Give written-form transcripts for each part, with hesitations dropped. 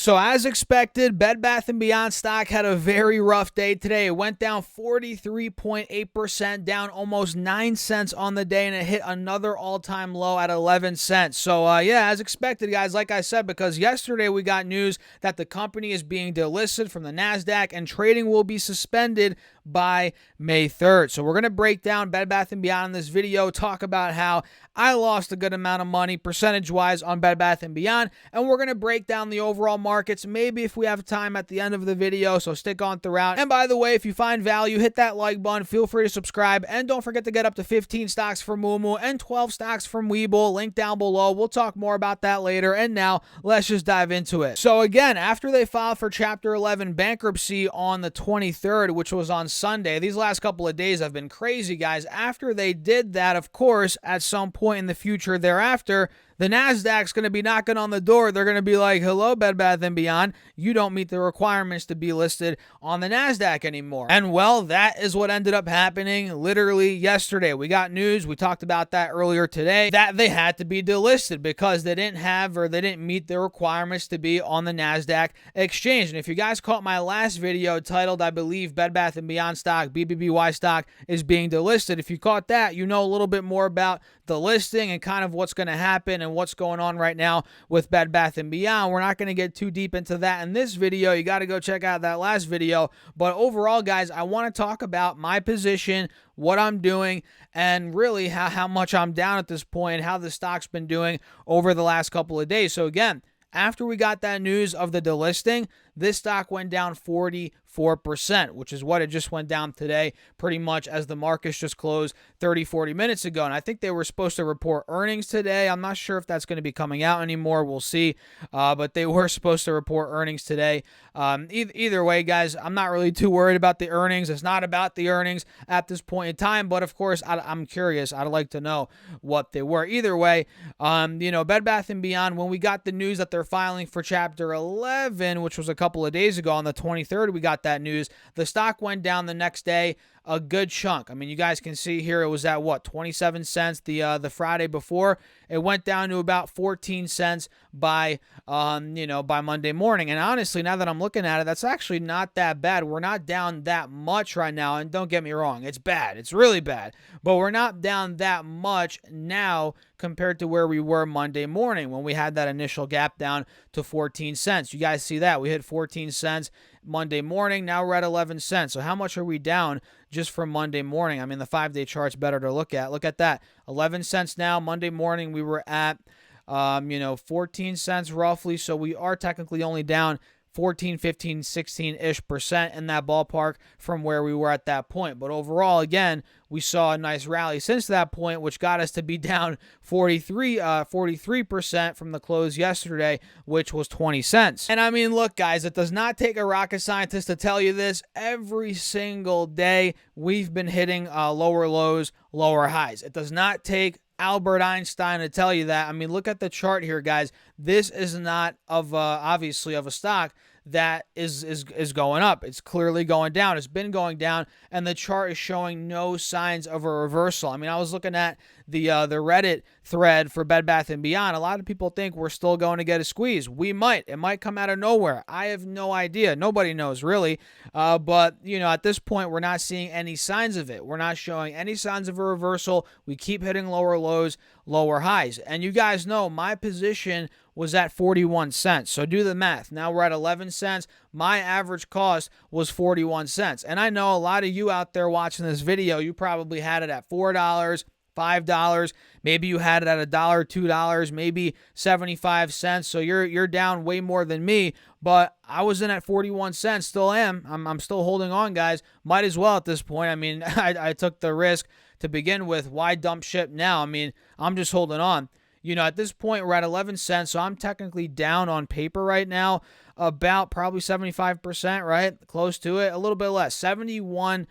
So as expected, Bed Bath & Beyond stock had a very rough day today. It went down 43.8%, down almost 9 cents on the day, and it hit another all-time low at 11 cents. So yeah, as expected, guys, like I said, because yesterday we got news that the company is being delisted from the NASDAQ and trading will be suspended by May 3rd. So we're going to break down Bed Bath & Beyond in this video, talk about how I lost a good amount of money percentage-wise on Bed Bath & Beyond, and we're going to break down the overall markets, maybe if we have time at the end of the video, so stick on throughout. And by the way, if you find value, hit that like button, feel free to subscribe, and don't forget to get up to 15 stocks from Moomoo and 12 stocks from Webull, link down below. We'll talk more about that later, and now let's just dive into it. So again, after they filed for Chapter 11 bankruptcy on the 23rd, which was on Sunday, these last couple of days have been crazy, guys. After they did that, of course, at some point in the future thereafter, the NASDAQ's going to be knocking on the door. They're going to be like, hello, Bed Bath & Beyond. You don't meet the requirements to be listed on the NASDAQ anymore. And well, that is what ended up happening literally yesterday. We got news. We talked about that earlier today, that they had to be delisted because they didn't meet the requirements to be on the NASDAQ exchange. And if you guys caught my last video titled, I believe, Bed Bath & Beyond stock, BBBY stock is being delisted. If you caught that, you know a little bit more about the listing and kind of what's going to happen and what's going on right now with Bed Bath & Beyond. We're not going to get too deep into that in this video. You got to go check out that last video. But overall, guys, I want to talk about my position, what I'm doing, and really how much I'm down at this point, how the stock's been doing over the last couple of days. So again, after we got that news of the delisting, this stock went down 44%, which is what it just went down today, pretty much as the markets just closed 30-40 minutes ago. And I think they were supposed to report earnings today. I'm not sure if that's going to be coming out anymore. We'll see. But they were supposed to report earnings today. Either way, guys, I'm not really too worried about the earnings. It's not about the earnings at this point in time. But of course, I'm curious. I'd like to know what they were. Either way, Bed Bath & Beyond, when we got the news that they're filing for Chapter 11, which was a couple of days ago on the 23rd, we got that news. The stock went down the next day a good chunk. I mean, you guys can see here it was at what, 27 cents the Friday before. It went down to about 14 cents by by Monday morning. And honestly, now that I'm looking at it, that's actually not that bad. We're not down that much right now. And don't get me wrong, it's bad. It's really bad. But we're not down that much now compared to where we were Monday morning when we had that initial gap down to 14 cents. You guys see that? We hit 14 cents Monday morning. Now we're at 11 cents. So how much are we down just from Monday morning? I mean, the 5-day chart's better to look at. Look at that. 11 cents now. Monday morning we were at 14 cents roughly. So we are technically only down 14, 15, 16-ish% in that ballpark from where we were at that point. But overall, again, we saw a nice rally since that point, which got us to be down 43% from the close yesterday, which was 20 cents. And I mean, look, guys, it does not take a rocket scientist to tell you this. Every single day, we've been hitting lower lows, lower highs. It does not take Albert Einstein to tell you that. I mean, look at the chart here, guys. This is not obviously of a stock that is going up. It's clearly going down. It's been going down, and the chart is showing no signs of a reversal. I mean, I was looking at the Reddit thread for Bed Bath & Beyond. A lot of people think we're still going to get a squeeze. We might. It might come out of nowhere. I have no idea. Nobody knows, really. But, at this point, we're not seeing any signs of it. We're not showing any signs of a reversal. We keep hitting lower lows, lower highs. And you guys know my position was at 41 cents. So do the math. Now we're at 11 cents. My average cost was 41 cents. And I know a lot of you out there watching this video, you probably had it at $4, $5. Maybe you had it at $1, $2, maybe 75 cents. So you're down way more than me. But I was in at 41 cents. Still am. I'm still holding on, guys. Might as well at this point. I mean, I took the risk to begin with. Why dump ship now? I mean, I'm just holding on. At this point, we're at 11 cents, so I'm technically down on paper right now about probably 75%, right? Close to it, a little bit less, 71%.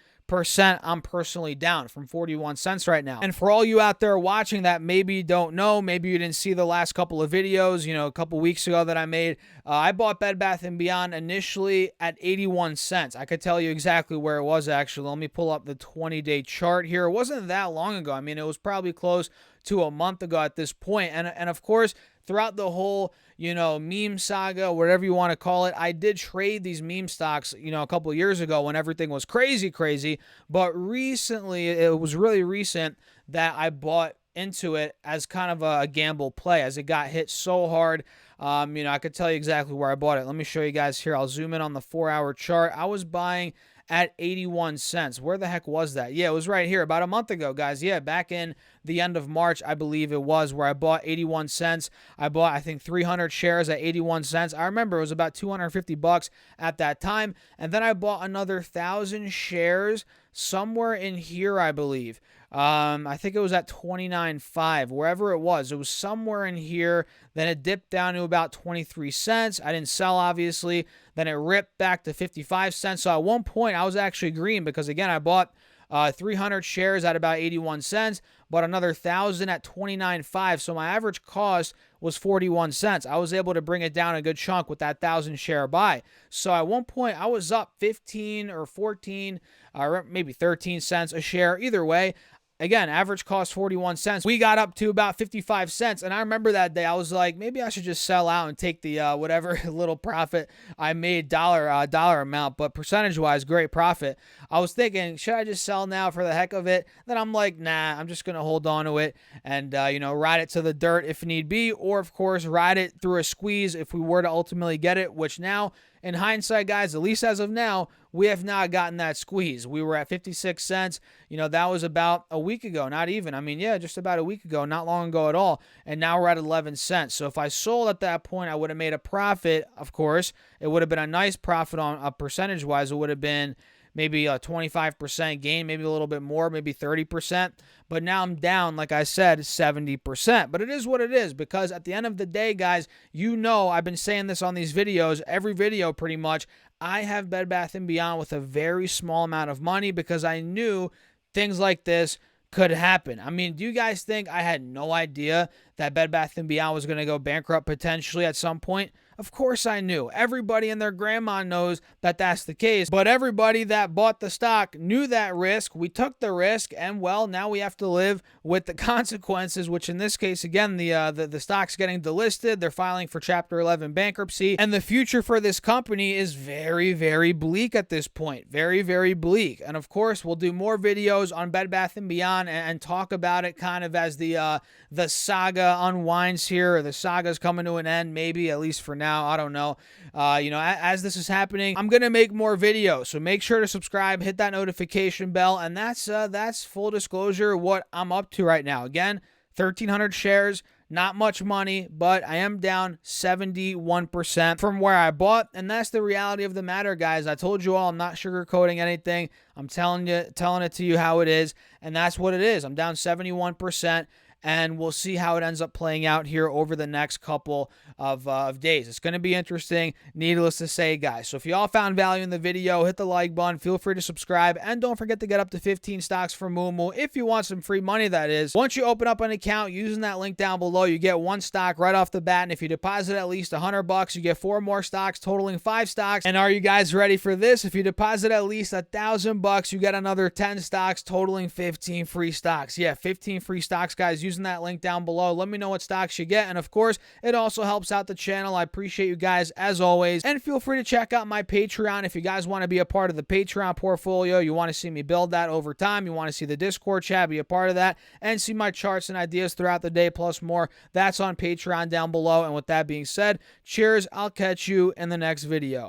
I'm personally down from 41 cents right now. And for all you out there watching that maybe don't know, maybe you didn't see the last couple of videos, a couple weeks ago that I made, I bought Bed Bath & Beyond initially at 81 cents. I could tell you exactly where it was actually. Let me pull up the 20-day chart here. It wasn't that long ago. I mean, it was probably close to a month ago at this point. And of course, throughout the whole, meme saga, whatever you want to call it. I did trade these meme stocks, a couple of years ago when everything was crazy, but recently, it was really recent that I bought into it as kind of a gamble play as it got hit so hard. I could tell you exactly where I bought it. Let me show you guys here. I'll zoom in on the 4-hour chart. I was buying at 81 cents. Where the heck was that? Yeah, it was right here about a month ago, guys. Yeah, back in the end of March, I believe it was, where I bought 81 cents. I bought, I think, 300 shares at 81 cents. I remember it was about 250 bucks at that time. And then I bought another 1,000 shares somewhere in here, I believe. I think it was at 29.5, wherever it was. It was somewhere in here. Then it dipped down to about 23 cents. I didn't sell, obviously. Then it ripped back to 55 cents. So at one point, I was actually green because, again, I bought 300 shares at about 81 cents, bought another 1,000 at 29.5. So my average cost was 41 cents. I was able to bring it down a good chunk with that 1,000 share buy. So at one point, I was up 15 or 14, or maybe 13 cents a share. Either way, again, average cost 41 cents. We got up to about 55 cents. And I remember that day, I was like, maybe I should just sell out and take the whatever little profit I made, dollar amount, but percentage-wise, great profit. I was thinking, should I just sell now for the heck of it? Then I'm like, nah, I'm just going to hold on to it and, ride it to the dirt if need be, or, of course, ride it through a squeeze if we were to ultimately get it, which now, in hindsight, guys, at least as of now, we have not gotten that squeeze. We were at 56 cents. That was about a week ago, not even. Just about a week ago, not long ago at all. And now we're at 11 cents. So if I sold at that point, I would have made a profit, of course. It would have been a nice profit on a percentage-wise. It would have been maybe a 25% gain, maybe a little bit more, maybe 30%. But now I'm down, like I said, 70%. But it is what it is, because at the end of the day, guys, I've been saying this on these videos, every video pretty much, I have Bed Bath & Beyond with a very small amount of money because I knew things like this could happen. Do you guys think I had no idea that Bed Bath & Beyond was going to go bankrupt potentially at some point? Of course I knew. Everybody and their grandma knows that that's the case. But everybody that bought the stock knew that risk. We took the risk, and well, now we have to live with the consequences, which in this case, again, the stock's getting delisted. They're filing for Chapter 11 bankruptcy. And the future for this company is very, very bleak at this point. Very, very bleak. And of course, we'll do more videos on Bed Bath & Beyond and talk about it kind of as the saga unwinds here, or the saga's coming to an end, maybe, at least for now. I don't know. As this is happening, I'm going to make more videos. So make sure to subscribe, hit that notification bell. And that's full disclosure what I'm up to right now. Again, 1,300 shares, not much money, but I am down 71% from where I bought. And that's the reality of the matter, guys. I told you all, I'm not sugarcoating anything. I'm telling it to you how it is. And that's what it is. I'm down 71%. And we'll see how it ends up playing out here over the next couple of days. It's going to be interesting, needless to say, guys. So if you all found value in the video, hit the like button. Feel free to subscribe. And don't forget to get up to 15 stocks for Moomoo if you want some free money, that is. Once you open up an account using that link down below, you get one stock right off the bat. And if you deposit at least $100, you get 4 more stocks, totaling 5 stocks. And are you guys ready for this? If you deposit at least $1,000, you get another 10 stocks, totaling 15 free stocks. Yeah, 15 free stocks, guys. Using that link down below. Let me know what stocks you get. And of course, it also helps out the channel. I appreciate you guys as always. And feel free to check out my Patreon if you guys want to be a part of the Patreon portfolio. You want to see me build that over time. You want to see the Discord chat, be a part of that, and see my charts and ideas throughout the day, plus more. That's on Patreon down below. And with that being said, cheers. I'll catch you in the next video.